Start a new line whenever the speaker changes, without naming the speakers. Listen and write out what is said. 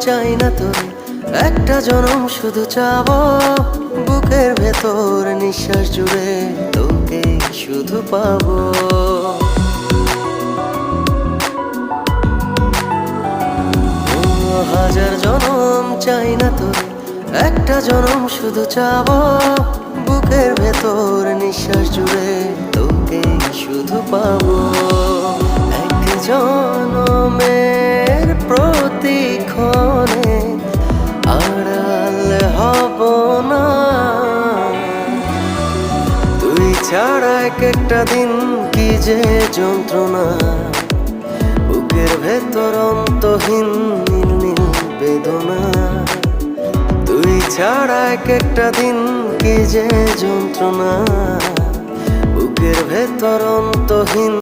চাই না তোরে, একটা জনম শুধু চাবো, বুকের ভেতর নিঃশ্বাস জুড়ে তোকে শুধু পাবো। হাজার জনম চাই না তোরে, একটা জনম শুধু চাবো, বুকের ভেতর নিঃশ্বাস জুড়ে তোকে শুধু পাবো। এক জনমের প্রতিক্ষণে আড়াল হব না, তুই ছাড়া এক একটা দিন কি যে যন্ত্রণা, বুকের ভেতর অন্তহীন নীল নীল বেদনা। তুই ছাড়া এক একটা দিন কি যে যন্ত্রণা, বুকের ভেতর অন্তহীন।